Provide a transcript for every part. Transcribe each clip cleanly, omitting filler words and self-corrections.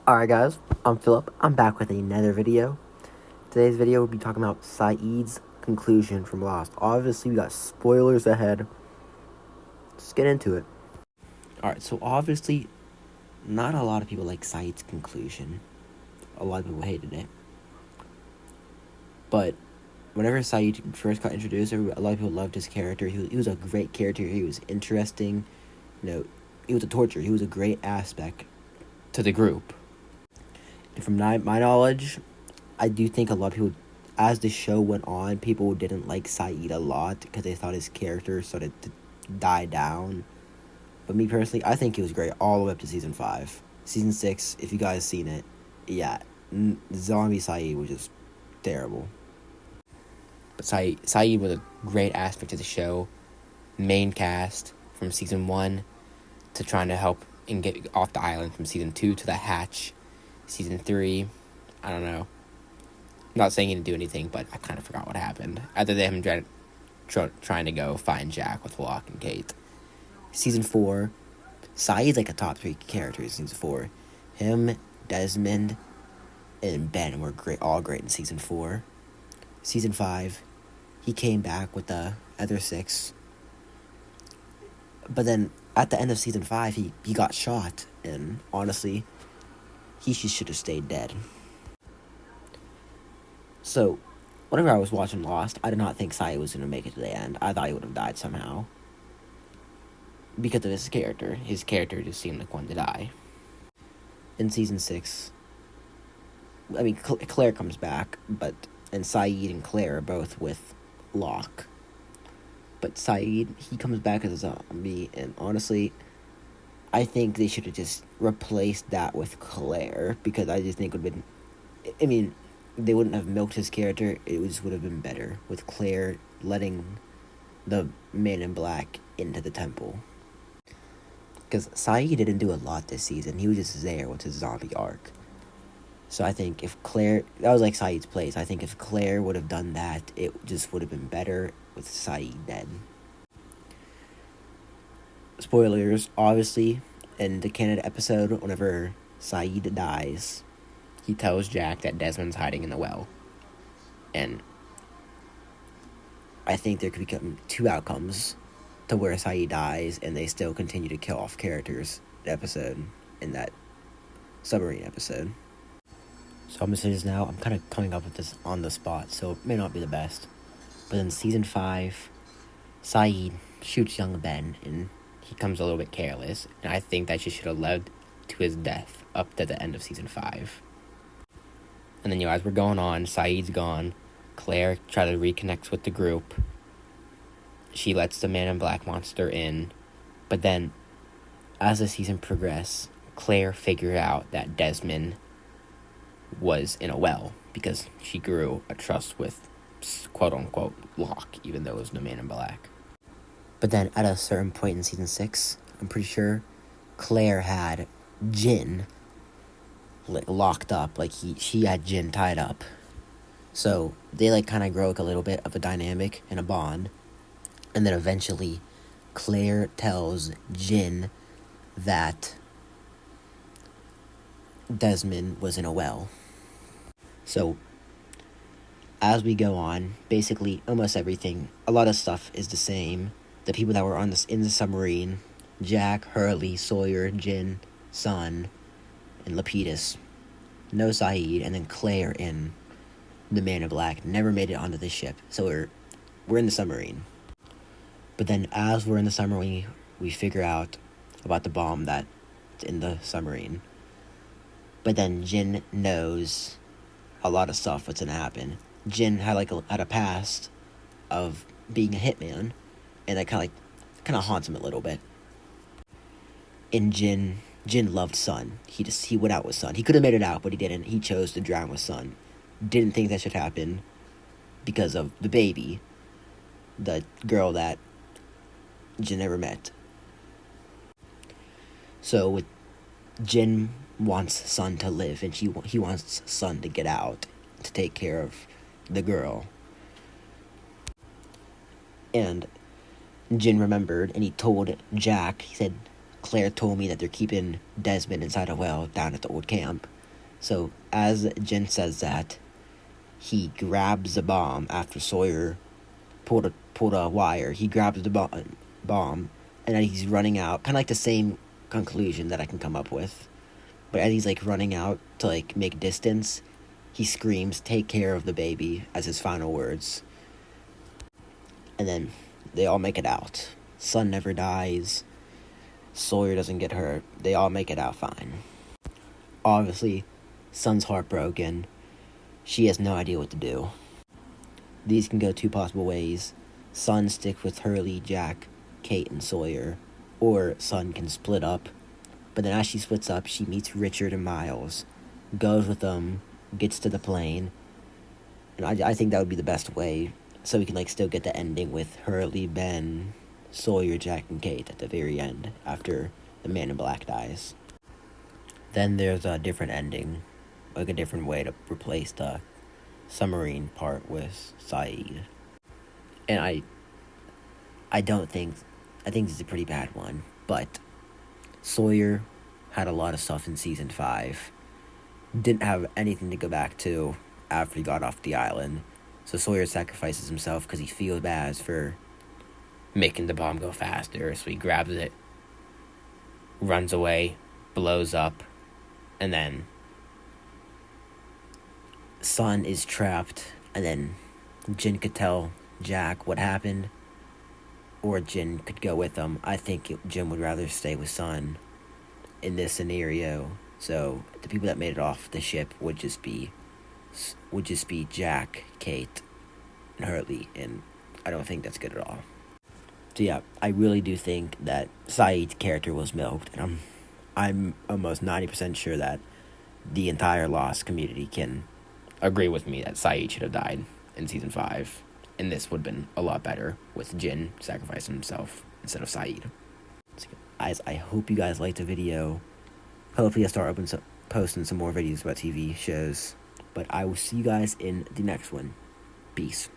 Alright guys, I'm Philip. I'm back with another video. Today's video will be talking about Sayid's conclusion from Lost. Obviously, we got spoilers ahead. Let's get into it. Alright, so obviously, not a lot of people like Sayid's conclusion. A lot of people hated it. But whenever Sayid first got introduced, a lot of people loved his character. He was a great character. He was interesting. He was a torture. He was a great aspect to the group. And from my knowledge, I do think a lot of people, as the show went on, people didn't like Sayid a lot because they thought his character started to die down. But me personally, I think he was great all the way up to Season 5. Season 6, if you guys seen it, yeah, Zombie Sayid was just terrible. But Sayid was a great aspect of the show. Main cast from Season 1 to trying to help and get off the island, from Season 2 to the hatch. Season 3, I don't know. I'm not saying he didn't do anything, but I kind of forgot what happened. Other than him trying to go find Jack with Locke and Kate. Season 4, Sayid's like a top 3 character in Season 4. Him, Desmond, and Ben were all great in Season 4. Season 5, he came back with the other 6. But then, at the end of Season 5, he got shot, and honestly, he should have stayed dead. So, whenever I was watching Lost, I did not think Sayid was going to make it to the end. I thought he would have died somehow. Because of his character. His character just seemed like one to die. In Season 6, I mean, Claire comes back, and Sayid and Claire are both with Locke. But Sayid, he comes back as a zombie, and honestly, I think they should have just replaced that with Claire, because I just think it would have been, I mean, they wouldn't have milked his character. It just would have been better with Claire letting the Man in Black into the temple. Because Sayid didn't do a lot this season. He was just there with his zombie arc. So I think if Claire, that was like Sayid's place. I think if Claire would have done that, it just would have been better with Sayid dead. Spoilers, obviously, in the Canada episode, whenever Sayid dies, he tells Jack that Desmond's hiding in the well. And I think there could become 2 outcomes to where Sayid dies and they still continue to kill off characters in that submarine episode. So I'm going to say this now, I'm kind of coming up with this on the spot, so it may not be the best. But in Season 5, Sayid shoots young Ben, and he comes a little bit careless, and I think that should have led to his death up to the end of Season 5. And then, as we're going on, Sayid's gone. Claire tries to reconnect with the group. She lets the Man in Black monster in. But then, as the season progresses, Claire figured out that Desmond was in a well, because she grew a trust with quote-unquote Locke, even though it was no Man in Black. But then, at a certain point in Season 6, I'm pretty sure, Claire had Jin locked up. She had Jin tied up. So, they, kind of grow, a little bit of a dynamic and a bond. And then eventually, Claire tells Jin that Desmond was in a well. So, as we go on, basically, almost everything, a lot of stuff is the same. The people that were in the submarine, Jack, Hurley, Sawyer, Jin, Sun, and Lapidus, no Sayid, and then Claire and the Man in Black never made it onto the ship. So we're in the submarine. But then as we're in the submarine, we figure out about the bomb that's in the submarine. But then Jin knows a lot of stuff what's gonna happen. Jin had a past of being a hitman, and that kind of haunts him a little bit. And Jin loved Sun. He went out with Sun. He could have made it out, but he didn't. He chose to drown with Sun. Didn't think that should happen because of the baby, the girl that Jin never met. So Jin wants Sun to live, and he wants Sun to get out to take care of the girl. And Jin remembered, and he told Jack, he said, Claire told me that they're keeping Desmond inside a well down at the old camp. So, as Jin says that, he grabs the bomb after Sawyer pulled a wire. He grabs the bomb, and then he's running out. Kind of like the same conclusion that I can come up with. But as he's like running out to like make distance, he screams, "Take care of the baby," as his final words. And then they all make it out. Sun never dies. Sawyer doesn't get hurt. They all make it out fine. Obviously, Sun's heartbroken. She has no idea what to do. These can go two possible ways. Sun stick with Hurley, Jack, Kate, and Sawyer. Or Sun can split up. But then as she splits up, she meets Richard and Miles. Goes with them. Gets to the plane. And I think that would be the best way. So we can like still get the ending with Hurley, Ben, Sawyer, Jack, and Kate at the very end. After the Man in Black dies. Then there's a different ending. Like a different way to replace the submarine part with Sayid. And I think this is a pretty bad one, but Sawyer had a lot of stuff in season 5. Didn't have anything to go back to after he got off the island. So Sawyer sacrifices himself because he feels bad for making the bomb go faster. So he grabs it, runs away, blows up, and then Sun is trapped, and then Jin could tell Jack what happened, or Jin could go with them. I think Jin would rather stay with Sun in this scenario. So the people that made it off the ship would just be Jack, Kate, and Hurley, and I don't think that's good at all. So yeah, I really do think that Sayid's character was milked, and I'm almost 90% sure that the entire Lost community can agree with me that Sayid should have died in season 5, and this would have been a lot better with Jin sacrificing himself instead of Sayid. So guys, I hope you guys liked the video. Hopefully I'll start posting some more videos about TV shows, but I will see you guys in the next one. Peace.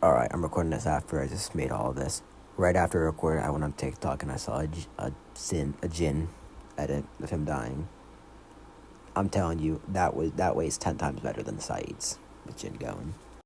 Alright, I'm recording this after I just made all of this. Right after I recorded, I went on TikTok and I saw a Jin edit of him dying. I'm telling you, that way is 10 times better than the Sayid's with Jin going.